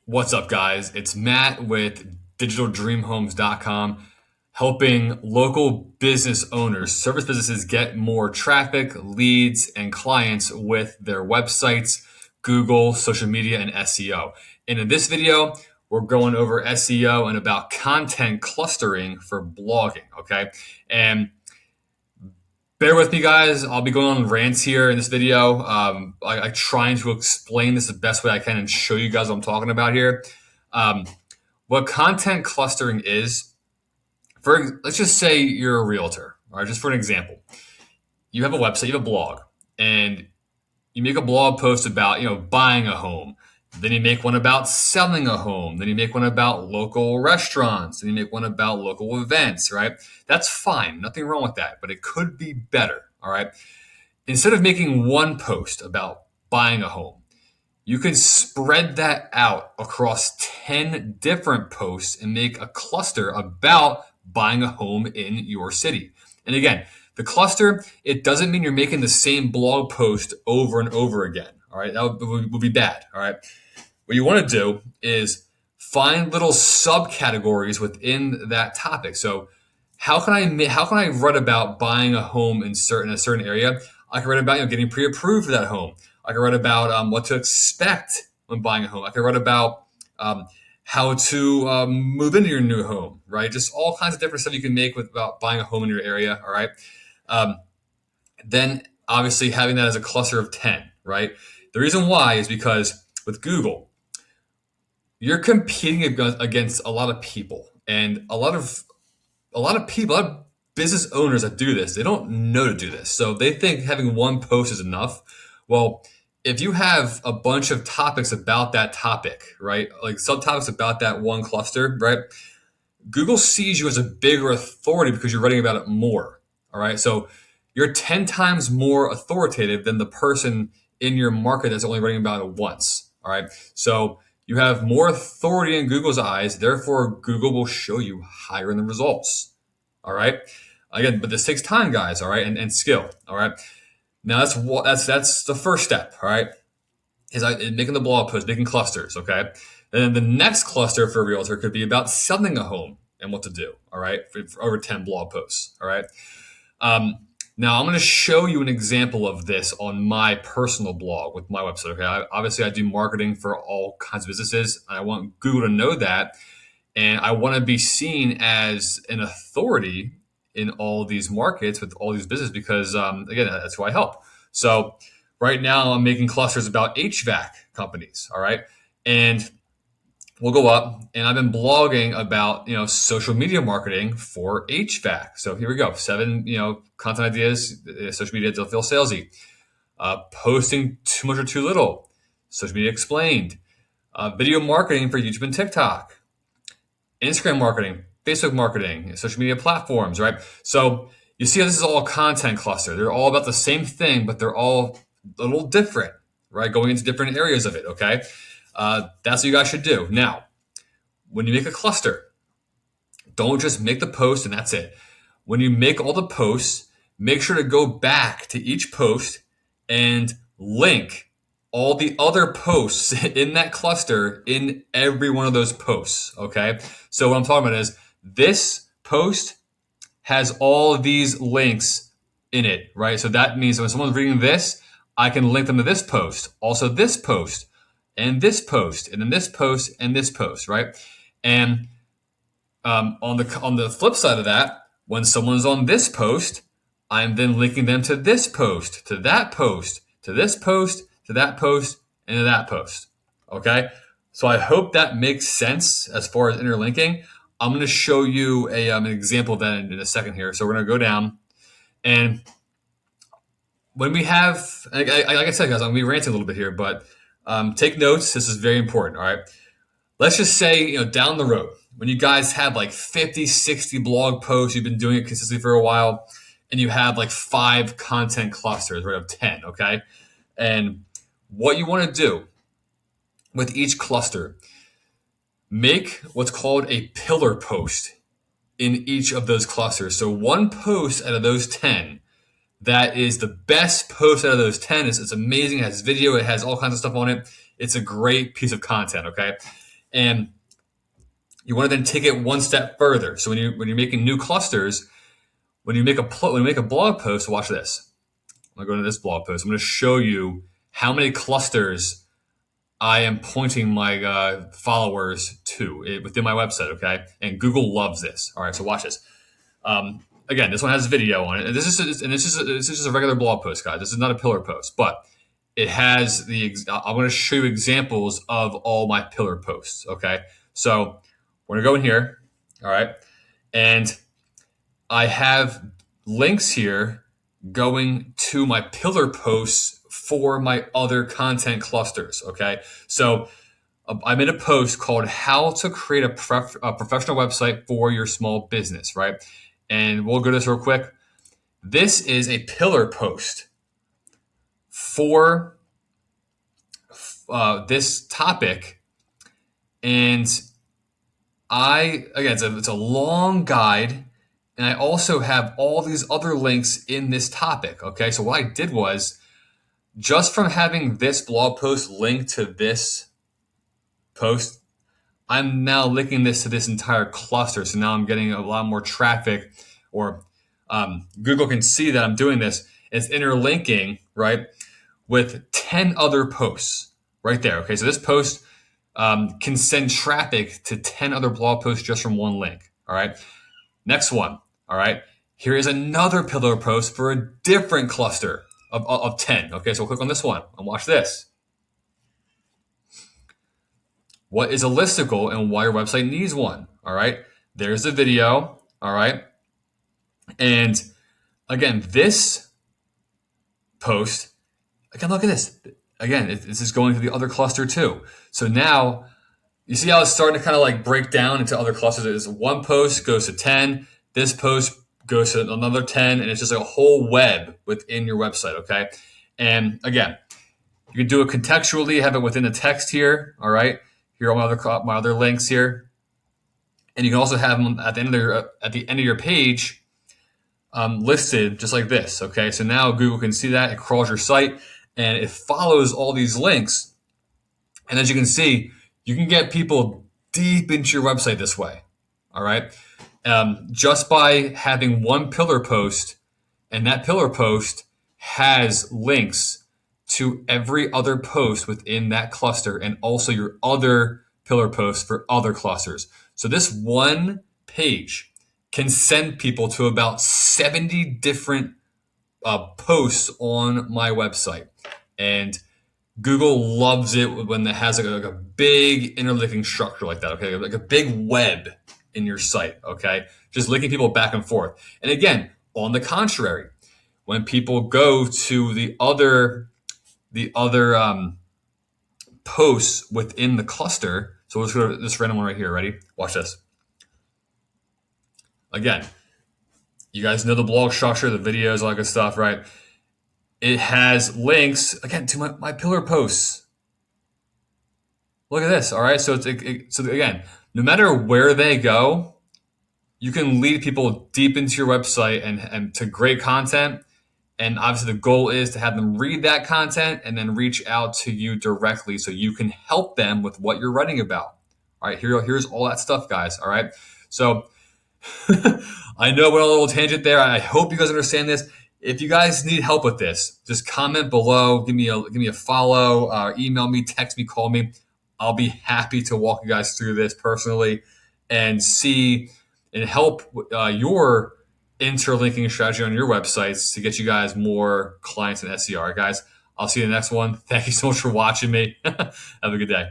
What's up, guys? It's Matt with digitaldreamhomes.com, helping local business owners, service businesses get more traffic, leads, and clients with their websites, Google, social media, and SEO. And in this video, we're going over SEO and about content clustering for blogging, okay? And bear with me, guys. I'll be going on rants here in this video. I trying to explain this the best way I can and show you guys what I'm talking about here. Um, what content clustering is, let's just say you're a realtor, all right, just for an example. You have a website, you have a blog, and you make a blog post about, buying a home. Then you make one about selling a home. Then you make one about local restaurants. Then you make one about local events, right? That's fine. Nothing wrong with that, but it could be better, all right? Instead of making one post about buying a home, you can spread that out across 10 different posts and make a cluster about buying a home in your city. And again, the cluster, it doesn't mean you're making the same blog post over and over again. All right, that would be bad. All right, what you want to do is find little subcategories within that topic. So how can I write about buying a home in a certain area? I can write about getting pre-approved for that home. I can write about what to expect when buying a home. I can write about how to move into your new home, right? Just all kinds of different stuff you can make about buying a home in your area, all right? Um, then obviously having that as a cluster of 10, right? The reason why is because with Google, you're competing against a lot of people, and a lot of people, a lot of business owners that do this, they don't know to do this. So they think having one post is enough. Well, if you have a bunch of topics about that topic, right? Like subtopics about that one cluster, right? Google sees you as a bigger authority because you're writing about it more. All right. So you're 10 times more authoritative than the person in your market that's only writing about it once. All right. So you have more authority in Google's eyes. Therefore, Google will show you higher in the results. All right. Again, but this takes time, guys. All right. And skill. All right. Now that's the first step. All right. Is making the blog post, making clusters. Okay. And then the next cluster for a realtor could be about selling a home and what to do. All right. For over 10 blog posts. All right. Now I'm going to show you an example of this on my personal blog with my website. Okay. Obviously, I do marketing for all kinds of businesses. I want Google to know that. And I want to be seen as an authority in all these markets with all these businesses because, again, that's who I help. So right now I'm making clusters about HVAC companies. All right. And we'll go up, and I've been blogging about, social media marketing for HVAC. So here we go. 7, content ideas, social media to feel salesy. Posting too much or too little. Social media explained. Video marketing for YouTube and TikTok. Instagram marketing, Facebook marketing, social media platforms, right? So you see how this is all a content cluster. They're all about the same thing, but they're all a little different, right? Going into different areas of it, okay? That's what you guys should do. Now, when you make a cluster, don't just make the post and that's it. When you make all the posts, make sure to go back to each post and link all the other posts in that cluster in every one of those posts, okay? So what I'm talking about is this post has all of these links in it, right? So that means when someone's reading this, I can link them to this post, also this post, and this post, and then this post, and this post, right? And on the flip side of that, when someone's on this post, I'm then linking them to this post, to that post, to this post, to that post, and to that post. Okay? So I hope that makes sense as far as interlinking. I'm going to show you an example of that in a second here. So we're going to go down. And when we have, like I said, guys, I'm going to be ranting a little bit here, but take notes. This is very important. All right? Let's just say, down the road, when you guys have like 50, 60 blog posts, you've been doing it consistently for a while, and you have like 5 content clusters, right, of 10, okay? And what you want to do with each cluster, make what's called a pillar post in each of those clusters. So one post out of those 10 that is the best post out of those 10. It's amazing. It has video. It has all kinds of stuff on it. It's a great piece of content, okay? And you want to then take it one step further. So when you're making new clusters, when you make a blog post, watch this. I'm going to go to this blog post. I'm going to show you how many clusters I am pointing my followers to within my website. Okay, and Google loves this. All right, so watch this. Again, this one has video on it. And this is just a regular blog post, guys. This is not a pillar post, but it has I'm going to show you examples of all my pillar posts. Okay, so we're going to go in here. All right, and I have links here going to my pillar posts for my other content clusters. Okay, so I'm in a post called "How to Create a Professional Website for Your Small Business." Right, and we'll go to this real quick. This is a pillar post for this topic, and it's a long guide. And I also have all these other links in this topic. Okay, so what I did was, just from having this blog post linked to this post, I'm now linking this to this entire cluster. So now I'm getting a lot more traffic, or Google can see that I'm doing this. It's interlinking, right, with 10 other posts right there. Okay, so this post can send traffic to 10 other blog posts just from one link. All right, next one. All right, here is another pillar post for a different cluster of 10. Okay, so we'll click on this one and watch this. What is a listicle and why your website needs one? All right, there's the video. All right, and again, this post, again, look at this. Again, this is going to the other cluster too. So now you see how it's starting to kind of like break down into other clusters. It's one post goes to 10. This post goes to another 10, and it's just like a whole web within your website, okay? And again, you can do it contextually, have it within the text here, all right? Here are my other links here. And you can also have them at the end of your page listed just like this, okay? So now Google can see that, it crawls your site, and it follows all these links. And as you can see, you can get people deep into your website this way, all right? Just by having one pillar post, and that pillar post has links to every other post within that cluster, and also your other pillar posts for other clusters. So this one page can send people to about 70 different posts on my website. And Google loves it when it has like a big interlinking structure like that, okay? Like a big web in your site, okay? Just linking people back and forth. And again, on the contrary, when people go to the other posts within the cluster, so let's go to this random one right here. Ready? Watch this. Again, you guys know the blog structure, the videos, all that good stuff, right? It has links, again, to my pillar posts. Look at this, all right? So so again, no matter where they go, you can lead people deep into your website and to great content. And obviously the goal is to have them read that content and then reach out to you directly so you can help them with what you're writing about. All right, here's all that stuff, guys, all right? So I know I went on a little tangent there. I hope you guys understand this. If you guys need help with this, just comment below, give me a follow, email me, text me, call me. I'll be happy to walk you guys through this personally and see and help your interlinking strategy on your websites to get you guys more clients in SEO. All right, guys, I'll see you in the next one. Thank you so much for watching me. Have a good day.